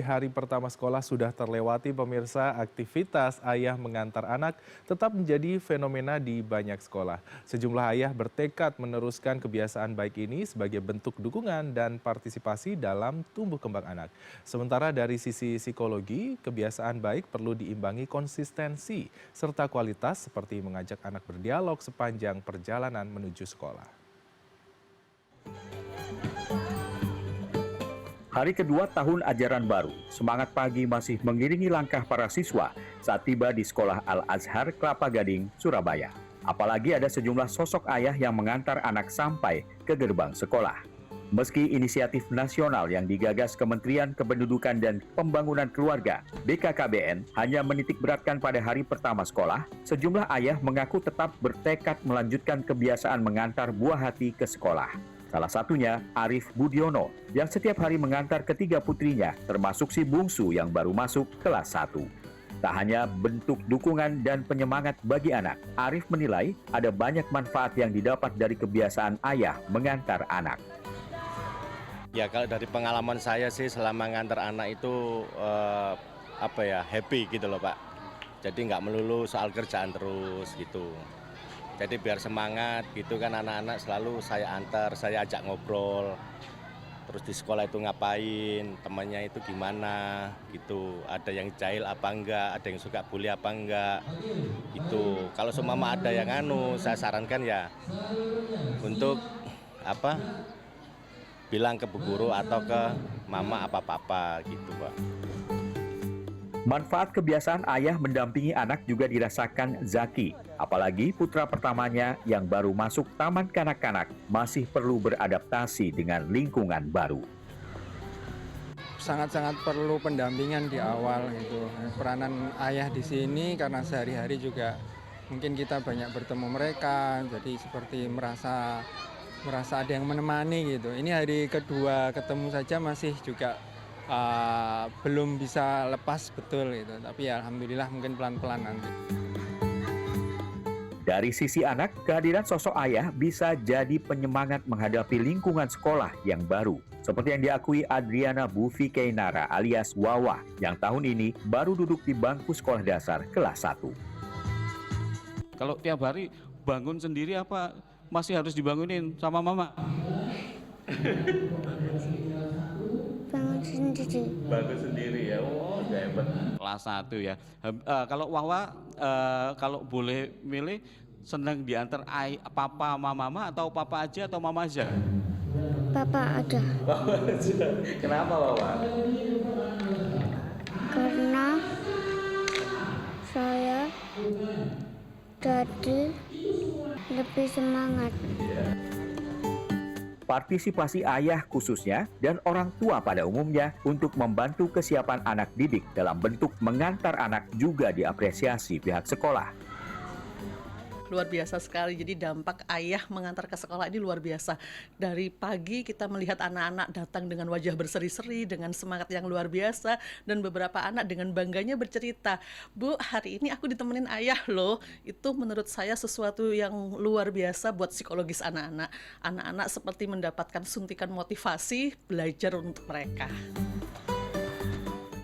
Hari pertama sekolah sudah terlewati pemirsa, aktivitas ayah mengantar anak tetap menjadi fenomena di banyak sekolah. Sejumlah ayah bertekad meneruskan kebiasaan baik ini sebagai bentuk dukungan dan partisipasi dalam tumbuh kembang anak. Sementara dari sisi psikologi, kebiasaan baik perlu diimbangi konsistensi serta kualitas seperti mengajak anak berdialog sepanjang perjalanan menuju sekolah. Hari kedua tahun ajaran baru, semangat pagi masih mengiringi langkah para siswa saat tiba di Sekolah Al-Azhar Kelapa Gading, Surabaya. Apalagi ada sejumlah sosok ayah yang mengantar anak sampai ke gerbang sekolah. Meski inisiatif nasional yang digagas Kementerian Kependudukan dan Pembangunan Keluarga (BKKBN) hanya menitik beratkan pada hari pertama sekolah, sejumlah ayah mengaku tetap bertekad melanjutkan kebiasaan mengantar buah hati ke sekolah. Salah satunya Arif Budiono yang setiap hari mengantar ketiga putrinya, termasuk si bungsu yang baru masuk kelas 1. Tak hanya bentuk dukungan dan penyemangat bagi anak, Arif menilai ada banyak manfaat yang didapat dari kebiasaan ayah mengantar anak. Ya kalau dari pengalaman saya sih selama ngantar anak itu happy gitu loh Pak. Jadi nggak melulu soal kerjaan terus gitu. Jadi biar semangat gitu kan anak-anak selalu saya antar, saya ajak ngobrol. Terus di sekolah itu ngapain, temannya itu gimana gitu. Ada yang jahil apa enggak, ada yang suka bully apa enggak. Gitu. Kalau seumpama ada yang saya sarankan ya untuk bilang ke bu guru atau ke mama apa papa gitu Pak. Manfaat kebiasaan ayah mendampingi anak juga dirasakan Zaki. Apalagi putra pertamanya yang baru masuk taman kanak-kanak masih perlu beradaptasi dengan lingkungan baru. Sangat-sangat perlu pendampingan di awal gitu. Peranan ayah di sini karena sehari-hari juga mungkin kita banyak bertemu mereka, jadi seperti merasa ada yang menemani gitu. Ini hari kedua ketemu saja masih juga belum bisa lepas betul gitu. Tapi ya alhamdulillah mungkin pelan-pelan nanti. Dari sisi anak, kehadiran sosok ayah bisa jadi penyemangat menghadapi lingkungan sekolah yang baru. Seperti yang diakui Adriana Bufi Keinara alias Wawa yang tahun ini baru duduk di bangku sekolah dasar kelas 1. Kalau tiap hari bangun sendiri apa masih harus dibangunin sama mama? Bangun sendiri ya, hebat. Kelas 1 ya. Kalau Wawa kalau boleh milih senang diantar papa sama mama atau papa aja atau mama aja? Papa ada. Kenapa Wawa? Karena saya jadi lebih semangat. Partisipasi ayah khususnya dan orang tua pada umumnya untuk membantu kesiapan anak didik dalam bentuk mengantar anak juga diapresiasi pihak sekolah. Luar biasa sekali, jadi dampak ayah mengantar ke sekolah ini luar biasa. Dari pagi kita melihat anak-anak datang dengan wajah berseri-seri, dengan semangat yang luar biasa, dan beberapa anak dengan bangganya bercerita, "Bu, hari ini aku ditemenin ayah loh." Itu menurut saya sesuatu yang luar biasa buat psikologis anak-anak. Anak-anak seperti mendapatkan suntikan motivasi belajar untuk mereka.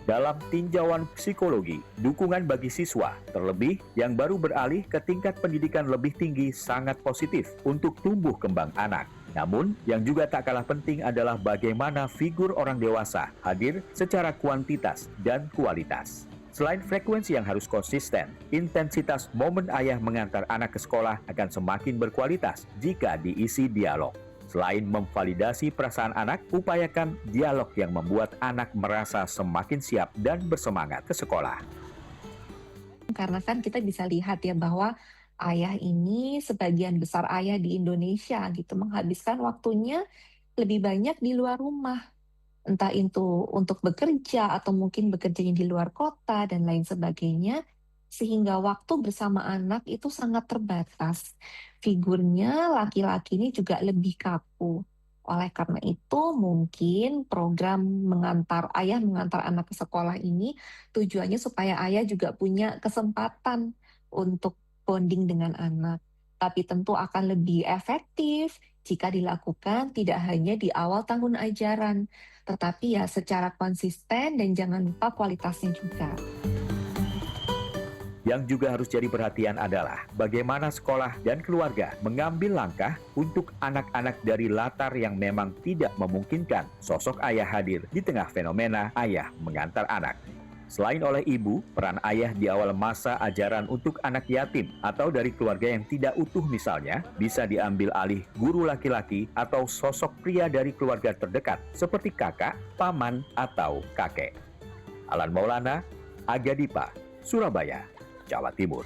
Dalam tinjauan psikologi, dukungan bagi siswa, terlebih yang baru beralih ke tingkat pendidikan lebih tinggi sangat positif untuk tumbuh kembang anak. Namun, yang juga tak kalah penting adalah bagaimana figur orang dewasa hadir secara kuantitas dan kualitas. Selain frekuensi yang harus konsisten, intensitas momen ayah mengantar anak ke sekolah akan semakin berkualitas jika diisi dialog. Selain memvalidasi perasaan anak, upayakan dialog yang membuat anak merasa semakin siap dan bersemangat ke sekolah. Karena kan kita bisa lihat ya bahwa ayah ini sebagian besar ayah di Indonesia gitu menghabiskan waktunya lebih banyak di luar rumah. Entah itu untuk bekerja atau mungkin bekerjanya di luar kota dan lain sebagainya. Sehingga waktu bersama anak itu sangat terbatas. Figurnya laki-laki ini juga lebih kaku. Oleh karena itu mungkin program ayah mengantar anak ke sekolah ini tujuannya supaya ayah juga punya kesempatan untuk bonding dengan anak. Tapi tentu akan lebih efektif jika dilakukan tidak hanya di awal tahun ajaran, tetapi ya secara konsisten dan jangan lupa kualitasnya juga. Yang juga harus jadi perhatian adalah bagaimana sekolah dan keluarga mengambil langkah untuk anak-anak dari latar yang memang tidak memungkinkan sosok ayah hadir di tengah fenomena ayah mengantar anak. Selain oleh ibu, peran ayah di awal masa ajaran untuk anak yatim atau dari keluarga yang tidak utuh misalnya, bisa diambil alih guru laki-laki atau sosok pria dari keluarga terdekat seperti kakak, paman, atau kakek. Alan Maulana, Aga Dipa, Surabaya, Jawa Timur.